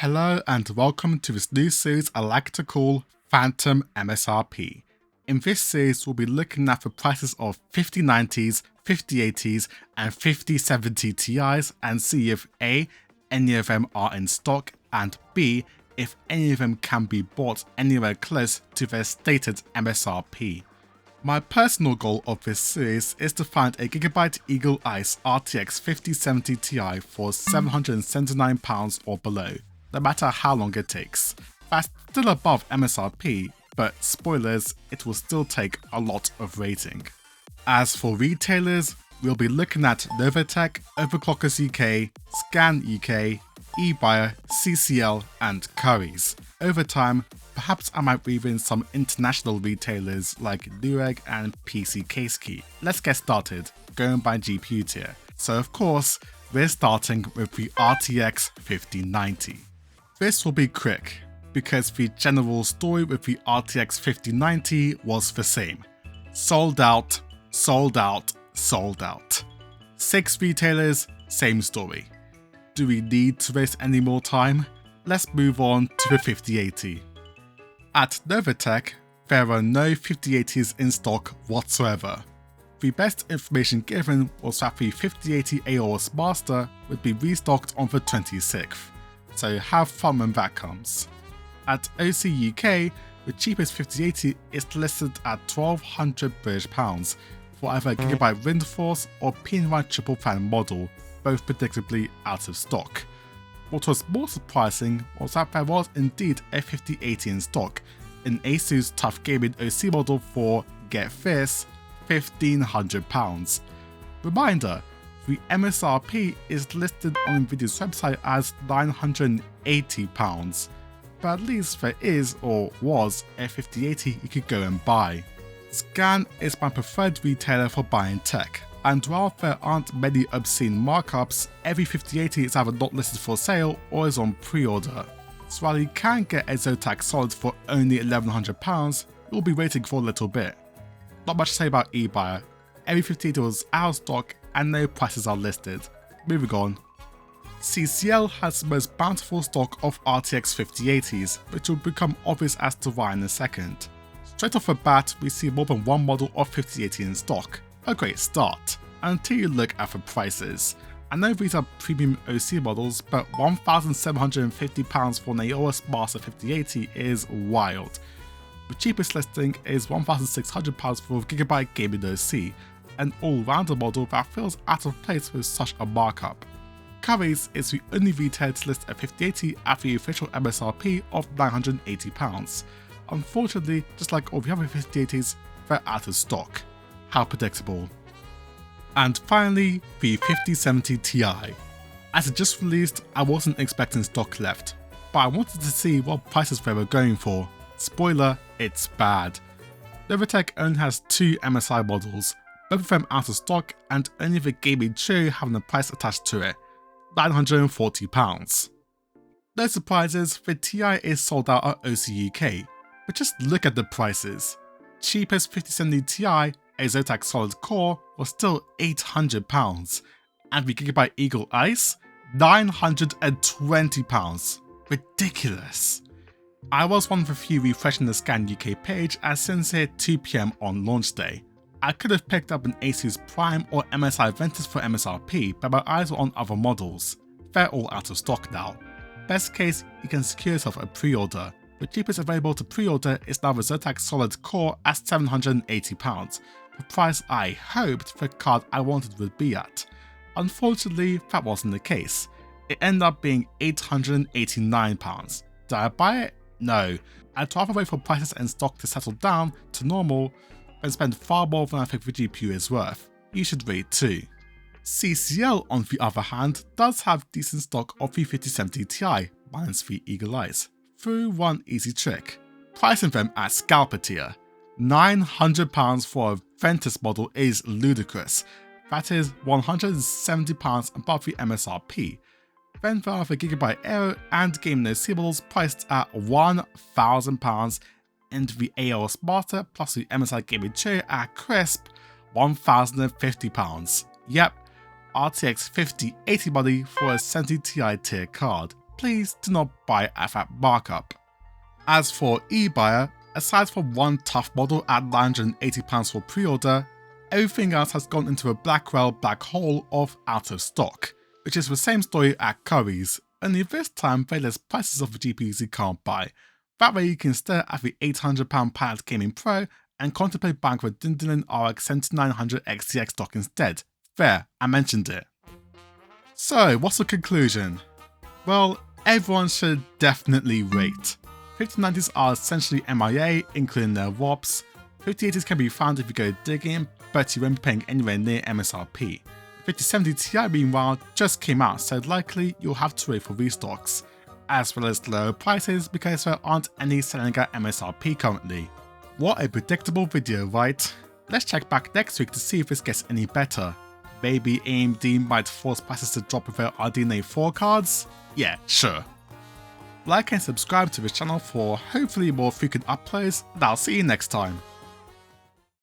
Hello and welcome to this new series I like to call Phantom MSRP. In this series we'll be looking at the prices of 5090s, 5080s and 5070 Ti's and see if A, any of them are in stock, and B, if any of them can be bought anywhere close to their stated MSRP. My personal goal of this series is to find a Gigabyte Eagle Ice RTX 5070 Ti for £779 or below, no matter how long it takes. That's still above MSRP, but spoilers, it will still take a lot of rating. As for retailers, we'll be looking at Novatech, Overclockers UK, Scan UK, eBuyer, CCL and Currys. Over time, perhaps I might weave in some international retailers like Newegg and PC Casekey. Let's get started, going by GPU tier. So of course, we're starting with the RTX 5090. This will be quick, because the general story with the RTX 5090 was the same. Sold out, sold out, sold out. 6 retailers, same story. Do we need to waste any more time? Let's move on to the 5080. At Novatech, there are no 5080s in stock whatsoever. The best information given was that the 5080 AOS Master would be restocked on the 26th. So have fun when that comes. At OC UK, the cheapest 5080 is listed at £1,200 for either a Gigabyte Windforce or PNY triple fan model, both predictably out of stock. What was more surprising was that there was indeed a 5080 in stock, an Asus Tough Gaming OC model for, get this, £1,500. Reminder, the MSRP is listed on Nvidia's website as £980, but at least there is, or was, a 5080 you could go and buy. Scan is my preferred retailer for buying tech, and while there aren't many obscene markups, every 5080 is either not listed for sale or is on pre-order. So while you can get a Zotac Solid for only £1,100, you'll be waiting for a little bit. Not much to say about eBuyer. Every 5080 was out of stock and no prices are listed. Moving on. CCL has the most bountiful stock of RTX 5080s, which will become obvious as to why in a second. Straight off the bat, we see more than one model of 5080 in stock. A great start, until you look at the prices. I know these are premium OC models, but £1,750 for an AOS Master 5080 is wild. The cheapest listing is £1,600 for a Gigabyte Gaming OC, an all-rounder model that feels out of place with such a markup. Currys is the only retailer to list a 5080 at the official MSRP of £980. Unfortunately, just like all the other 5080s, they're out of stock. How predictable. And finally, the 5070 Ti. As it just released, I wasn't expecting stock left, but I wanted to see what prices they were going for. Spoiler, it's bad. Novatech only has 2 MSI models, both of them out of stock and only the gaming trio having a price attached to it, £940. No surprises, the Ti is sold out at OC UK, but just look at the prices. Cheapest 5070 Ti, a Zotac Solid Core, was still £800, and the Gigabyte Eagle Ice, £920. Ridiculous. I was one of the few refreshing the Scan UK page as soon as it hit 2 PM on launch day. I could have picked up an Asus Prime or MSI Ventus for MSRP, but my eyes were on other models. They're all out of stock now. Best case, you can secure yourself a pre-order. The cheapest available to pre-order is now the Zotac Solid Core at £780, the price I hoped the card I wanted would be at. Unfortunately, that wasn't the case. It ended up being £889. Did I buy it? No. I'd rather wait for prices and stock to settle down to normal than spend far more than I think the GPU is worth. You should read too. CCL, on the other hand, does have decent stock of the 5070 Ti, minus the Eagle Eyes, through one easy trick. Pricing them at scalper tier. £900 for a Ventus model is ludicrous. That is £170 above the MSRP. Then there are the Gigabyte Aero and Gaming OC models priced at £1,000, and the AOS Master plus the MSI Gaming Trio at crisp £1,050. Yep, RTX 5080 money for a 70 Ti tier card. please do not buy at that markup. As for eBuyer, aside from one tough model at £980 for pre-order, everything else has gone into a Blackwell black hole of out of stock, which is the same story at Currys, only this time they list prices of the GPUs you can't buy. That way you can stare at the £800 Palette Gaming Pro and contemplate buying the Dindolin RX 7900 XTX stock instead. There, I mentioned it. So, what's the conclusion? Well, everyone should definitely wait. 5090s are essentially MIA, including their WOPs. 5080s can be found if you go digging, but you won't be paying anywhere near MSRP. 5070 Ti meanwhile just came out, so likely you'll have to wait for restocks, as well as lower prices because there aren't any selling at MSRP currently. What a predictable video, right? Let's check back next week to see if this gets any better. Maybe AMD might force prices to drop with their RDNA 4 cards? Yeah, sure. Like and subscribe to this channel for hopefully more frequent uploads, and I'll see you next time.